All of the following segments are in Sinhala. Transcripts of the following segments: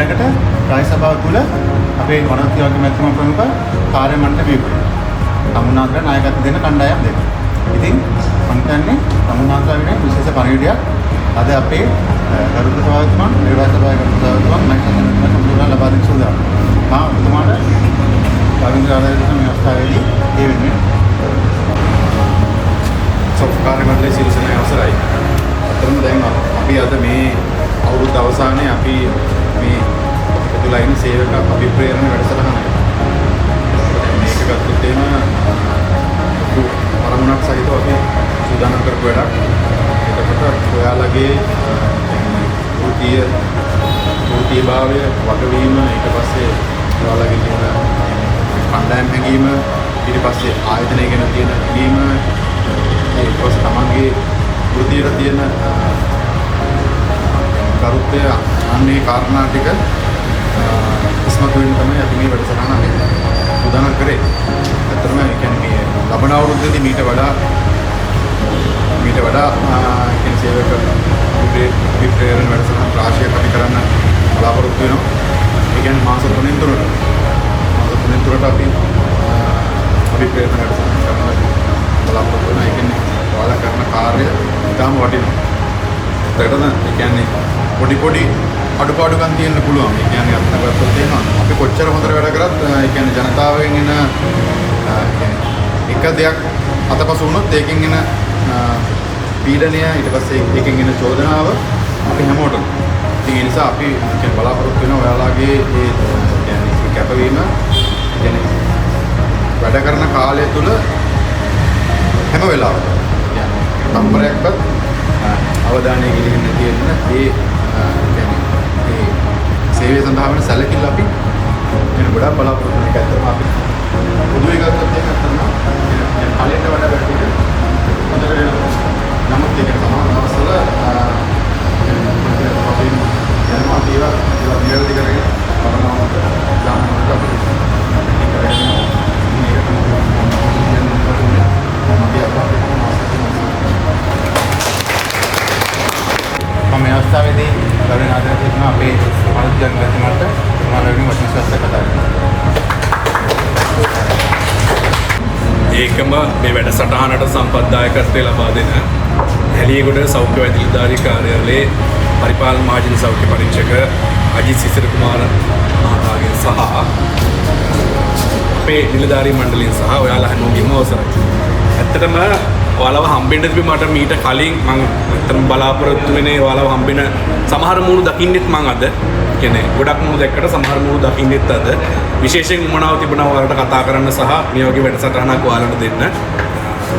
ඊළඟට රාජ්‍ය සභාව තුළ අපේ වනෝත්සවක මැතිතුමා ප්‍රමුඛ කාර්ය මණ්ඩලය තමුන්නාන්තර නායකත්ව දෙන කණ්ඩායම් දෙක. ඉතින් මම හිතන්නේ තමුන්නාන්තර වෙන විශේෂ පරිවිඩයක් අද අපේ ගරුතර සභාවතුමන් නිර්වාචන සභාවේ ගරුතර සභාවතුමන් මයිකල් සම්පූර්ණ ලබා දෙන්න සූදානම්. මා ඔබතුමාට රවීන්ද්‍ර ආරාධනා මේ අවස්ථාවේදී ඒ වෙනුවෙන් සත්කාරය මණ්ඩලයේ සිල්සන අවසරයි. අතරම දැන් අපි අද මේ අවුරුද්ද අවසානයේ අපි මේ ලයින් සේවක අභිප්‍රේරණ වැඩසටහන මේක ගත්තොත් එන පරමුණක් සහිතව අපි සූදානම් කරපු වැඩක්. එතකොට ඔයාලගේ වෘත්තීය භාවය වගවීම ඊට පස්සේ ඔයාලගේ තියෙන කණ්ඩායම් හැඟීම ඊට පස්සේ ආයතනය ගැන තියෙන හැඟීම ඊට පස්සේ තමන්ගේ වෘත්තියට තියෙන කරුත්වය අන්නේ කාරණා ටික ඉස්මතු වෙන තමයි අපි මේ වැඩසටහන උදාහරණ කරේ. ඇත්තටම ඒ කියන්නේ මේ ලබන අවුරුද්දේදී මීට වඩා කියන සේවක විප්‍රේරණ වැඩසටහන් රාශියක් අපි කරන්න බලාපොරොත්තු වෙනවා. ඒ කියන්නේ මාස 3න් තුරට අපි විප්‍රේරණ වැඩසටහන් කරන්න බලාපොරොත්තු වෙනවා. ඒ කියන්නේ ඔයාලා කරන කාර්ය ඉතාම වටිනවා. ඒකටද ඒ කියන්නේ පොඩි අඩුපාඩුකම් තියෙන්න පුළුවන්. ඒ කියන්නේ අත්දැකීම් තියෙනවා. අපි කොච්චර හොඳට වැඩ කරත් ඒ කියන්නේ ජනතාවෙන් එන එක දෙයක් අතපසු වුණොත් ඒකෙන් එන පීඩනය ඊට පස්සේ ඒකෙන් එන චෝදනාව අපි හැමෝටම. ඉතින් ඒ නිසා අපි කියන්නේ බලාපොරොත්තු වෙනවා ඔයාලගේ ඒ කියන්නේ කැපවීම කියන්නේ වැඩ කරන කාලය තුල හැම වෙලාවෙම කියන්නේ තම්බරයක්වත් අවධානය ගෙලින්න තියෙන ඒ සේවය සඳහා වෙන සැලකිල්ල අපි වෙන ගොඩාක් බලාපොරොත්තු වෙන එක ඇත්තටම අපි පොදුවේ ගත්තොත් ඒක ඇත්තටම කලින්ට වඩා වැටුනේ හොඳට වෙනවා. නමුත් ඒක සමාන අවස්ථවල අපි යනවා ඒවා නිවැරදි කරගෙන වරණාවට දාන්නට අපිට මේ අවස්ථාවේදී ගෞරවනීය ආදරණීය තිබුණා අපේ අනුත් ජනගතමන්ට මානවීය වශයෙන් ස්වස්ථ කතා කරනවා. ඒකම මේ වැඩසටහනට සම්පත්දායකත්වය ලබා දෙන හැලියගොඩ සෞඛ්‍ය වෛද්‍යධාරී කාර්යාලයේ පරිපාලන මහජන සෞඛ්‍ය පරීක්ෂක අජිත් සිසිර කුමාර මහතාගෙන් සහ අපේ නිලධාරී මණ්ඩලයෙන් සහ ඔයාලා හැමෝගෙම අවසරයි. ඇත්තටම ඔයාලව හම්බෙන්න තිබි මට මීට කලින් මම ඇත්තටම බලාපොරොත්තු වෙන්නේ ඔයාලව හම්බෙන සමහර මූණු දකින්නෙත් මම අද කියන්නේ ගොඩක් මූණු දැක්කට සමහර මූණු දකින්නෙත් අද විශේෂයෙන් උමනාව තිබුණා ඔයාලට කතා කරන්න සහ මේ වගේ වැඩසටහනක් ඔයාලට දෙන්න.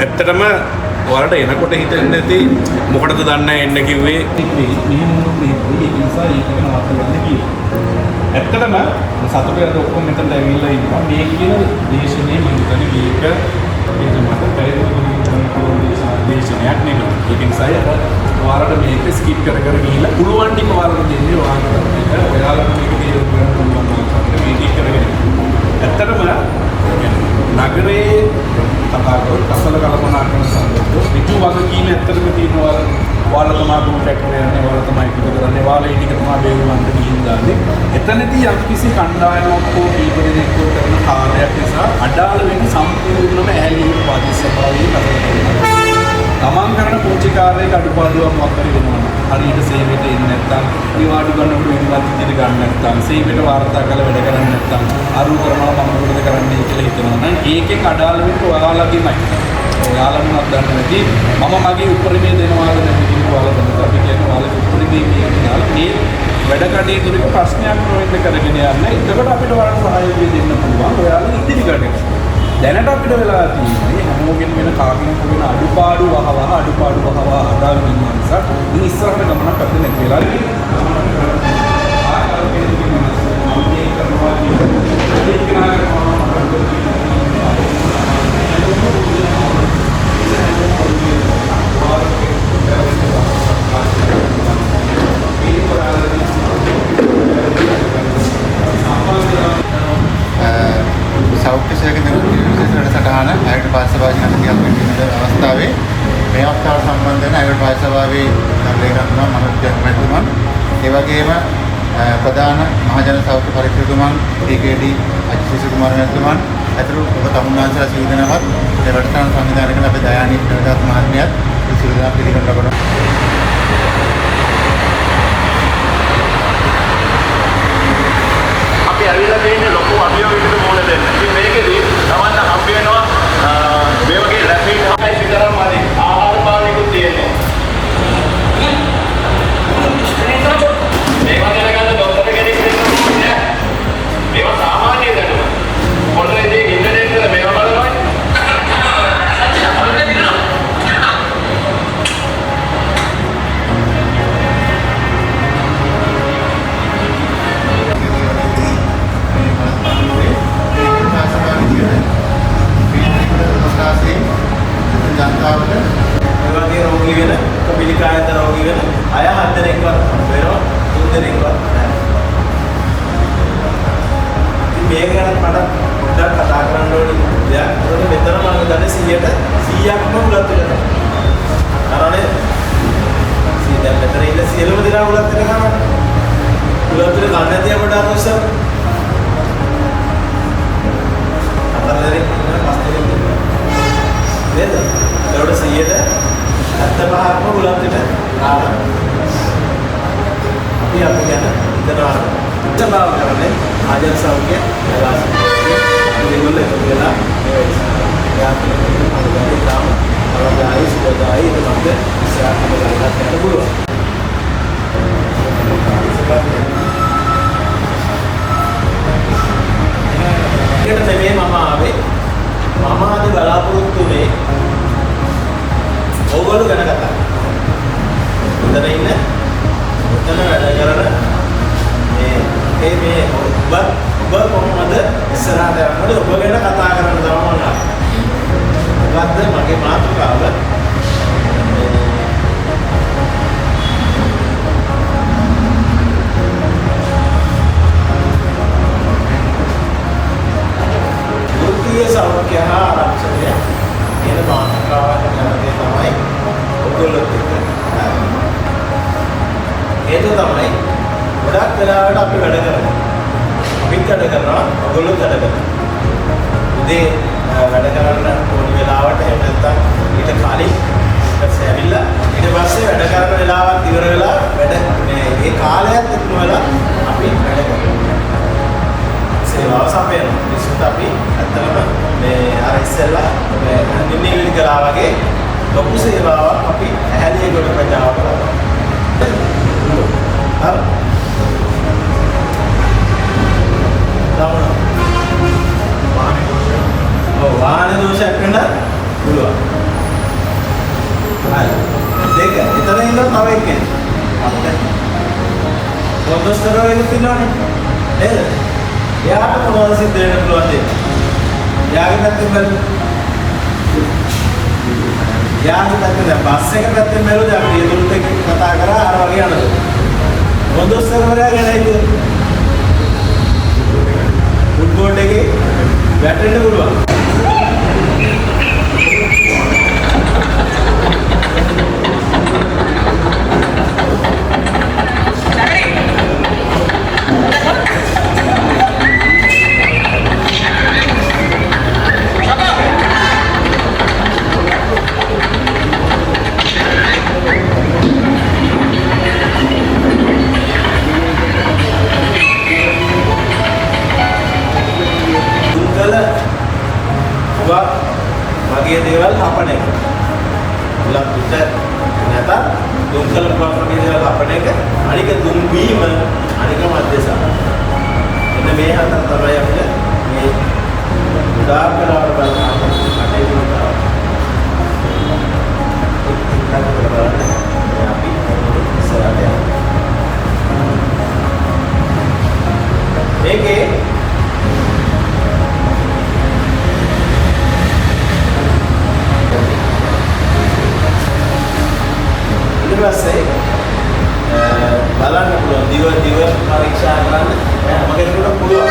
ඇත්තටම ඔයාලට එනකොට හිතෙන්නේ නැති මොකටද දන්නේ එන්න කිව්වේ මේ මූණු මේ නිසා ඒක නවත්ත ගන්න කිව්වා. ඇත්තටම සතුටේ ඔක්කොම මෙතනට ඇවිල්ලා ඉන්නවා මේ කියන දේශනේ මම හිතන්නේ මේක මට පැහැදිලි දේශනයක් නෙමෙයි. ඒක නිසා ඔයාලට මේක ස්කිප් කර ගිහිල්ලා පුළුවන් ටික ඔයාලට දෙන්නේ ඔයාලට මේක මේක තීරණය කරන්න පුළුවන් අපිට මේක කරගෙන. ඇත්තටම නගරේ කතා කරලා කසල කලමනාකරන සම්බන්ධව විතු වගකීම ඇත්තටම තියෙනවා. ඔයාලා තමයි දුක් ෆැක්ටරි යන්නේ ඔයාලා තමයි පිට කරන්නේ ඔයාලා ඊටික තමයි බේරුවන්ට ගිහින් දාන්නේ. එතනදී යම්කිසි කණ්ඩායමක් හෝ කීප දෙනෙක් කරන කාර්යයක් නිසා අඩාල වෙන සම්පූර්ණම ඇහැලීමේ පාදිස්වභාවයේ කතාවක්. තමන් කරන පුංචි කාර්යයක අඩුපාඩුවක් මොකක් හරි වෙනවා. හරියට සේවයට එන්නේ නැත්නම් නිවාඩු ගන්නකොට වෙනවත් විදිහට ගන්න නැත්නම් සේවයට වාර්තා කරලා වැඩ කරන්නේ නැත්නම් අරු කරනවා මම මොකද කරන්නේ කියලා හිතනවා නම් ඒකෙන් අඩාල වෙන්නේ ඔයාලගේමයි. ඔයාලමවත් දන්නේ නැති මම මගේ උපරිමය දෙනවාද නැති කියන ඔයාලා තමයි අපි කියන්නේ ඔයාලගේ උපරිමය කියලා මේ වැඩ කටයුතු වල ප්‍රශ්නයක් නොවෙන්න කරගෙන යන්න. එතකොට අපිට ඔයාලට සහයෝගය දෙන්න පුළුවන්. ඔයාලා ඉදිරි ගන්න. දැනට අපිට වෙලා තියෙන්නේ හැමෝගෙම වෙන කාර්යයක් වෙන අඩුපාඩු වහවහ අදාළ වෙන නිසා ඉතින් ඉස්සරහට ගමනක් අපිට නැති වෙලා සෞඛ්‍ය සේවක වැඩසටහන අයකට පාසභාවේ නැතිවක් වෙන අවස්ථාවේ මේ අවස්ථාවට සම්බන්ධ වෙන අයකට පාසභාවේ ලේකම්තුමා මනෝජ් ජනමතුමන් ඒ වගේම ප්‍රධාන මහජන සෞඛ්‍ය පරීක්ෂකතුමන් TKD අජිත කුමාරතුමන් ඇතුළු ඔබ තමුන්නාන්සලා සියලු දෙනාවත් මේ වැඩසටහන සංවිධානය කරන අපේ දයානී ප්‍රේමදාස මහත්මියත් සියලු දෙනා පිළිගන්න ලබනවා. අපි ඇවිල්ලා තියෙන්නේ ලොකු අභියෝගයකට මුහුණ දෙන්න. ඉතින් මේකෙදී තමන්න හම්බ වෙනවා මේ වගේ රැපිඩ් හයි විතරක් මදි. ආහාර පානයකුත් තියෙන්නේ. මේවා දැනගන්න ડોක්ටර් කෙනෙක් දෙන්න ඕනේ. මේවා සාමාන්‍ය දැනුම. පොළොවේදී ඉන්ටර්නෙට් වල මේවා බලනවා. ජනතාවට මේ වගේ රෝගී වෙන කපිලිකායත රෝගී වෙන අය 7 දෙනෙක්වත් වෙනවා 3 දෙනෙක්වත් නැහැ. ඉතින් මේක ගැන මට පොඩ්ඩක් කතා කරන්න ඕනේ දෙයක්. ඒකද මෙතන මම දන්නේ 100%ක්ම උලත් වෙනවා. අරනේ දැන් මෙතන ඉන්න සියලුම දෙනා උලත් වෙනවා. උලත් වෙන කන්නතිය පොඩ්ඩක් අරසම්. අතර දෙනෙක් ඉන්න 5 දෙනෙක් ඉන්නවා. නේද? ඒකට 75%ක්ම උලත්ට ආවා. අපි ගැන හිතනවා. ඉතබාව කරන්නේ ආජන සෞඛ්‍ය විලාස. මේගොල්ලෝ එකතු වෙලා මේ යාත්‍රාවේ අනුගමනය කරන අවදායි සුවදායි දෙමත් ඉස්සරහට ගලලා යන්න පුළුවන්. ඒකට නෙමෙයි මම ආවේ. මම අද බලාපොරොත්තු වෙන්නේ ඕගොල්ලෝ ගැන කතා කරන්න. මෙතන ඉන්න මෙතන වැඩ කරන මේ ඔබ කොහොමද ඉස්සරහට යනකොට ඔබ ගැන කතා කරන්න තමයි මම ආවේ. මොකද්ද මගේ මාතෘකාව? සෞඛ්‍ය හා ආරක්ෂණය කියන මාතෘකාවට යනදී තමයි ඔයගොල්ලොත් එක්ක ඒක තමයි ගොඩක් වෙලාවට අපි වැඩ කරන්නේ. අපිත් වැඩ කරනවා ඔයගොල්ලොත් වැඩ කරනවා. උදේ වැඩ කරන්න ඕනි වෙලාවට එහෙම නැත්නම් ඊට කලින් ඊපස්සේ ඇවිල්ලා ඊට පස්සේ වැඩ කරන වෙලාවත් ඉවර වෙලා වැඩ මේ කාලයත් ඉක්ම වෙලා අපි වැඩ කරනවා. සේවාව සපයනවා. ඒසත් අපි ඇත්තටම මේ අර ඉස්සෙල්ලා මේ නිවිලි කළා වගේ ලොකු සේවාවක් අපි ඇහැලිය කොට ප්‍රජාව කරනවා. හරි. වාහන දෝෂයක් වෙන්න පුළුවන්. හරි. දෙක. එතන ඉඳන් තව එක්කෙනෙක්. අපිට පොතස්තරෝ එකක් තියෙනවනේ. නේද? එයාට මොනවද සිද්ධ වෙන්න පුළුවන් දෙයක්. යාගේ පැත්තෙන් බැලුවොත් යාගේ පැත්තෙන් දැන් බස් එක පැත්තෙන් බැලුවොත් අපි ඊදුරුත් එක්ක කතා කරා අර වගේ යනවා. පොතස්තරවරයා ගැන හිතුවා. ෆුට්බෝල් එකේ වැටෙන්න පුළුවන්. වගේ දේවල් හපන එක. උලක් පිට නැත දුම්කල වගේ දේවල් හපන එක. අනික දුම් බීම අනික මැදසම. එන්න මේ හතර තමයි අපිට මේ උදාහරණ කරලා බලන්න කටයුතු කරනවා. අපි ඉස්සරහට යනවා. මේකේ ඊට පස්සේ බලන්න පුළුවන් දිව පරීක්ෂා කරන්න හැම කෙනෙකුටම පුළුවන්.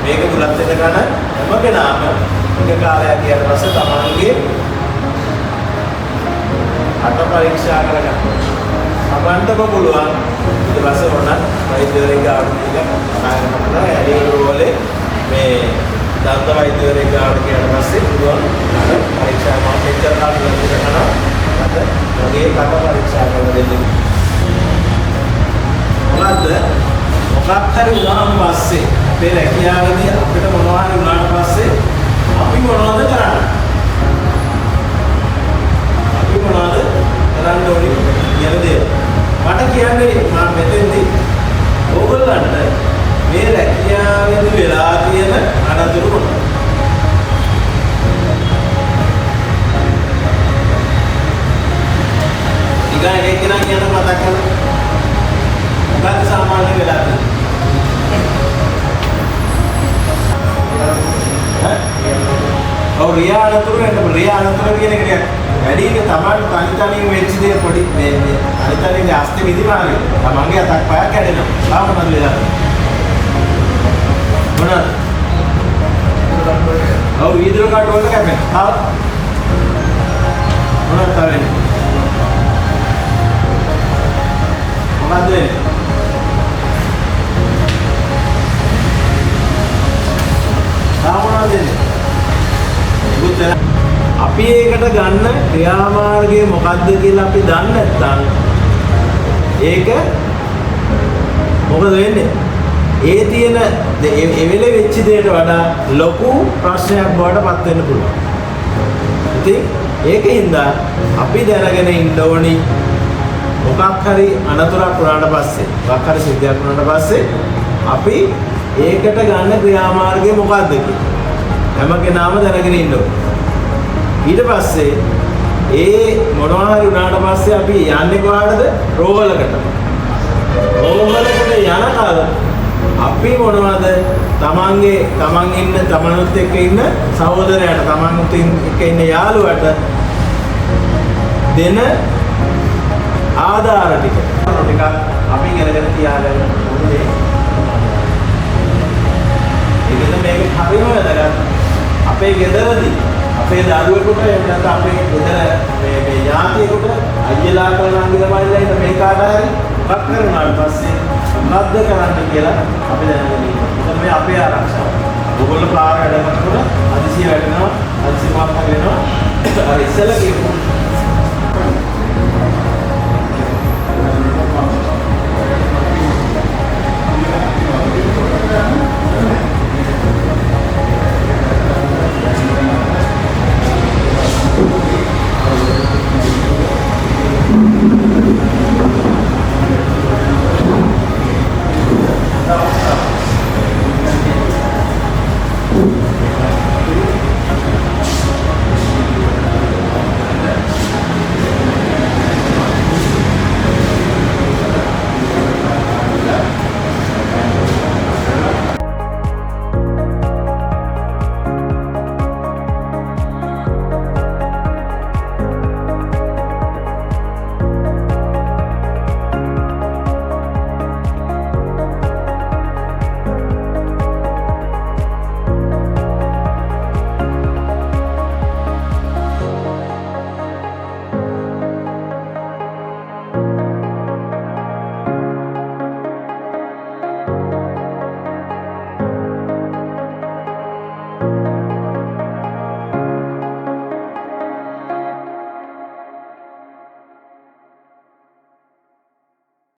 මේක බුලත් වෙන ගන්න හැම කෙනාම එක කාලයක් ගියාට පස්සේ තමන්ගේ අට පරීක්ෂා කරගන්න. අපන්ටම පුළුවන් එක ඊට පස්සේ මොනක් වෛද්‍යවරයෙක් ගාවට ගිහින් ආයෙත් ඇලි රෝලේ මේ දන්ත වෛද්‍යවරයෙක් ගාවට ගියාට පස්සේ පුළුවන් අර පරීක්ෂා මම මෙච්චර කාලෙක කරනවා මට මගේ කට පරීක්ෂා කරලා දෙන්න. මොකද මොකක් හරි වුණාම පස්සේ අපේ රැකියාවේදී අපිට මොනවා හරි වුණාට පස්සේ අපි මොනවද කරන්නේ? අපි මොනවද කරන්න ඕනේ කියන දේ. මට කියන්නේ මම මෙතෙන්දී ඕගොල්ලන්ට මේ රැකියාවේදී වෙලා තියෙන අනතුරු මොනවද? ඊගා එකෙනා කියන මතක් කරලා මොකක්ද සාමාන්‍ය වෙලා තියෙන්නේ? ඔව් රියා අනතුරු කියන එක වැඩි එක තමයි තනි වෙච්ච දේ පොඩි මේ අනිතරින්ගේ අස්ති විදිමානේ තමන්ගේ අතක් පයක් කැඩෙනවා. තාම මොනවද වෙලා තියෙන්නේ? මොනවද? ඔව් ඊදර කාට වල කැපෙන. තාම මොනවද කරන්නේ? මොනවද වෙන්නේ? තාම මොනවද වෙන්නේ? අපි ඒකට ගන්න ක්‍රියාමාර්ගය මොකක්ද කියලා අපි දන්නේ නැත්නම් ඒක මොකද වෙන්නේ? ඒ තියෙන එවෙලේ වෙච්ච දෙයට වඩා ලොකු ප්‍රශ්නයක් බවට පත් වෙන්න පුළුවන්. ඉතින් ඒකින්ද අපි දැනගෙන ඉන්න ඕනි මොකක් හරි අනතුරක් වුණාට පස්සේ මොකක් හරි සිද්ධියක් වුණාට පස්සේ අපි ඒකට ගන්න ක්‍රියාමාර්ගය මොකක්ද කියලා හැම කෙනාම දැනගෙන ඉන්න ඕනේ. ඊට පස්සේ ඒ මොනවා හරි වුණාට පස්සේ අපි යන්නේ කොහාටද? රෝහලකට. රෝහලකට යන කාල අපි මොනවද තමනුත් එක්ක ඉන්න සහෝදරයාට තමනුත් එක්ක ඉන්න යාළුවට දෙන ආධාර ටික අපි ඉගෙනගෙන තියාගන්න ඕනේ. ඒකද මේක හරිම වැදගත්. අපේ ගෙදරදී අපේ දරුවෙකුට එහෙම නැත්නම් අපේ ගෙදර මේ ඥාතියෙකුට අයියලා කරන අංගිරමයිලා ඉන්න මේ කාට හරි මොකක් කරුණාට පස්සේ මොකද්ද කරන්න කියලා අපි දැනගෙන ඉන්නවා. ඒක මේ අපේ ආරක්ෂාව. ඕගොල්ලෝ පාර වැඩ කරනකොට අදිසිය වැටෙනවා, අදිසිය මාප්ප වෙනවා. අර ඉස්සෙල්ලා කියපු